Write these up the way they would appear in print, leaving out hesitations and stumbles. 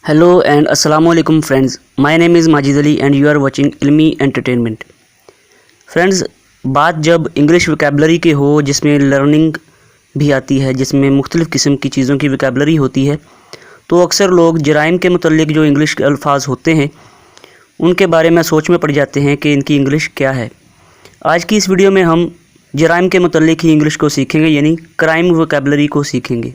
Hello and Assalamu alaikum friends. My name is Majid Ali and you are watching Ilmi Entertainment. Friends, बात जब English vocabulary की हो जिसमें learning भी आती है, जिसमें मुख्तलिफ़ किस्म की चीज़ों की वोकैबलरी होती है, तो अक्सर लोग जराइम के मुतल्लिक जो इंग्लिश के अल्फाज होते हैं उनके बारे में सोच में पड़ जाते हैं कि इनकी इंग्लिश क्या है। आज की इस वीडियो में हम जराइम के मुतल्लिक ही इंग्लिश को सीखेंगे, यानी क्राइम वोकैबलरी को सीखेंगे।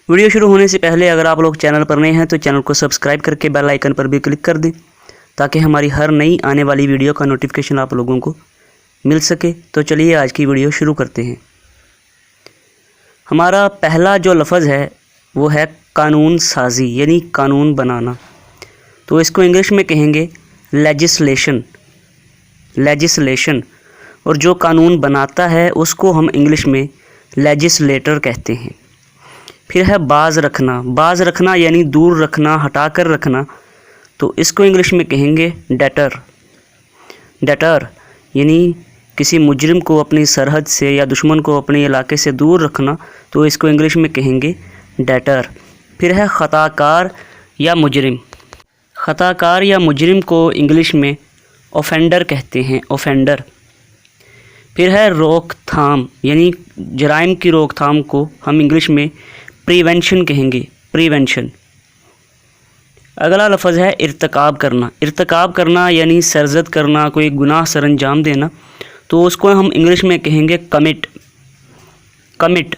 वीडियो शुरू होने से पहले अगर आप लोग चैनल पर नए हैं तो चैनल को सब्सक्राइब करके बेल आइकन पर भी क्लिक कर दें ताकि हमारी हर नई आने वाली वीडियो का नोटिफिकेशन आप लोगों को मिल सके। तो चलिए आज की वीडियो शुरू करते हैं। हमारा पहला जो लफ्ज़ है वो है कानून साजी, यानी कानून बनाना। तो इसको इंग्लिश में कहेंगे लेजिस्लेशन। लेजिस्लेशन, और जो कानून बनाता है उसको हम इंग्लिश में लेजिस्लेटर कहते हैं। फिर है बाज़ रखना। बाज़ रखना यानी दूर रखना, हटा कर रखना। तो इसको इंग्लिश में कहेंगे डेटर। डेटर यानी किसी मुजरिम को अपनी सरहद से या दुश्मन को अपने इलाके से दूर रखना, तो इसको इंग्लिश में कहेंगे डेटर। फिर है ख़ताकार या मुजरिम। ख़ताकार या मुजरिम को इंग्लिश में ऑफेंडर कहते हैं, ऑफेंडर। फिर है रोकथाम, यानी जराइम की रोकथाम को हम इंग्लिश में प्रिवेंशन कहेंगे, प्रिवेंशन। अगला लफ्ज़ है इर्तिकाब करना। इर्तिकाब करना यानी सरजद करना, कोई गुनाह सर अंजाम देना, तो उसको हम इंग्लिश में कहेंगे कमिट, कमिट।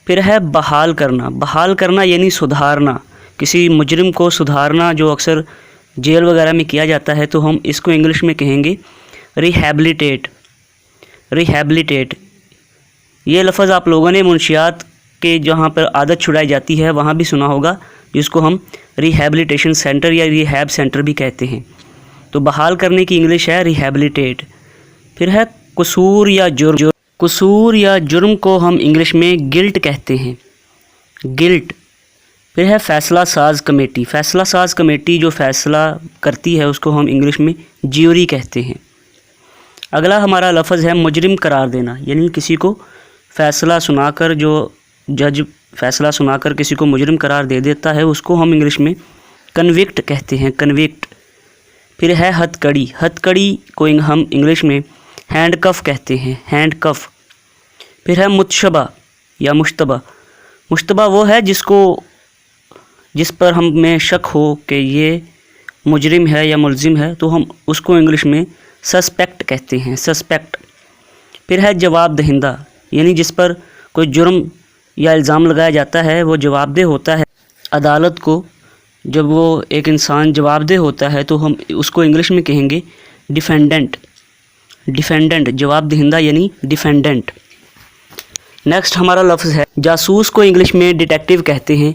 फिर है बहाल करना। बहाल करना यानी सुधारना, किसी मुजरिम को सुधारना जो अक्सर जेल वगैरह में किया जाता है, तो हम इसको इंग्लिश में कहेंगे रिहैबिलिटेट, रिहैबिलिटेट। ये लफ्ज़ आप लोगों ने मुंशियात के जहाँ पर आदत छुड़ाई जाती है वहाँ भी सुना होगा, जिसको हम रिहैबिलिटेशन सेंटर या रिहैब सेंटर भी कहते हैं। तो बहाल करने की इंग्लिश है रिहैबिलिटेट। फिर है कसूर या जुर्म। कसूर या जुर्म को हम इंग्लिश में गिल्ट कहते हैं, गिल्ट। फिर है फ़ैसला साज कमेटी। फ़ैसला साज कमेटी जो फ़ैसला करती है उसको हम इंग्लिश में ज्यूरी कहते हैं। अगला हमारा लफ्ज़ है मुजरिम करार देना, यानी किसी को फ़ैसला सुनाकर, जो जज फ़ैसला सुनाकर किसी को मुजरिम करार दे देता है, उसको हम इंग्लिश में कन्विक्ट कहते हैं, कन्विक्ट। फिर है हथकड़ी। हथकड़ी को हम इंग्लिश में हैंडकफ कहते हैं, हैंडकफ। फिर है मुतशबा या मुश्तबा। मुश्तबा वो है जिस पर हमें शक हो कि ये मुजरिम है या मुलजिम है, तो हम उसको इंग्लिश में सस्पेक्ट कहते हैं, सस्पेक्ट। फिर है जवाब दहिंदा, यानी जिस पर कोई जुर्म या इल्ज़ाम लगाया जाता है वो जवाबदेह होता है अदालत को। जब वो एक इंसान जवाबदेह होता है तो हम उसको इंग्लिश में कहेंगे डिफेंडेंट, डिफेंडेंट। जवाब दहिंदा यानी डिफेंडेंट। नेक्स्ट हमारा लफ्ज़ है जासूस। को इंग्लिश में डिटेक्टिव कहते हैं।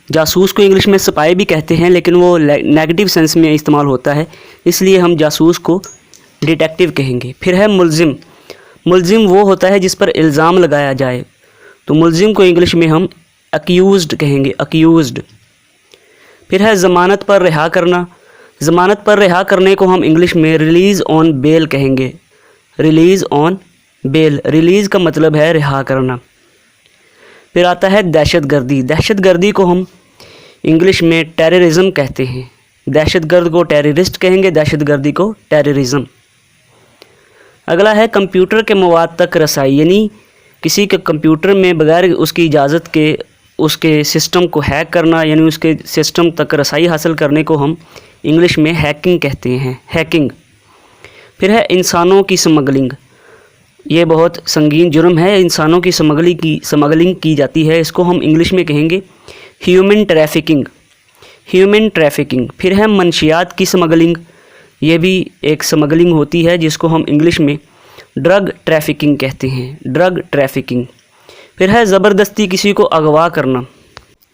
जासूस को इंग्लिश में सिपाही भी कहते हैं, लेकिन वो नेगेटिव सेंस में इस्तेमाल होता है, इसलिए हम जासूस को डिटेक्टिव कहेंगे। फिर है मुलजिम। मुलजिम वो होता है जिस पर इल्ज़ाम लगाया जाए, तो मुलजिम को इंग्लिश में हम अक्यूज़्ड कहेंगे, अक्यूज़्ड। फिर है ज़मानत पर रिहा करना। ज़मानत पर रिहा करने को हम इंग्लिश में रिलीज़ ऑन बेल कहेंगे, रिलीज़ ऑन बेल। रिलीज़ का मतलब है रिहा करना। फिर आता है दहशत गर्दी। दहशत गर्दी को हम इंग्लिश में टेररिज्म कहते हैं। दहशत गर्द को टेररिस्ट कहेंगे, दहशत गर्दी को टेररिज्म। अगला है कंप्यूटर के मवाद तक रसाई, यानी किसी के कंप्यूटर में बगैर उसकी इजाज़त के उसके सिस्टम को हैक करना, यानी उसके सिस्टम तक रसाई हासिल करने को हम इंग्लिश में हैकिंग कहते हैं, हैकिंग। फिर है इंसानों की स्मगलिंग। ये बहुत संगीन जुर्म है, इंसानों की स्मगलिंग की जाती है, इसको हम इंग्लिश में कहेंगे ह्यूमन ट्रैफिकिंग, ह्यूमन ट्रैफिकिंग। फिर है मंशियात की स्मगलिंग। ये भी एक स्मगलिंग होती है जिसको हम इंग्लिश में ड्रग ट्रैफिकिंग कहते हैं, ड्रग ट्रैफिकिंग। फिर है ज़बरदस्ती किसी को अगवा करना।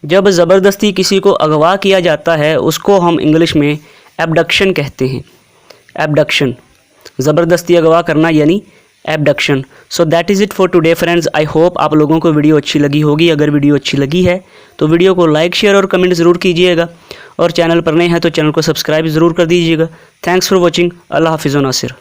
जब ज़बरदस्ती किसी को अगवा किया जाता है उसको हम इंग्लिश में एबडक्शन कहते हैं, एबडक्शन। ज़बरदस्ती अगवा करना यानी abduction. So that is it for today friends. I hope आप लोगों को वीडियो अच्छी लगी होगी। अगर वीडियो अच्छी लगी है तो वीडियो को लाइक, शेयर और कमेंट ज़रूर कीजिएगा, और चैनल पर नए हैं तो चैनल को सब्सक्राइब ज़रूर कर दीजिएगा। Thanks for watching. अल्लाह हाफिज़ व नासिर।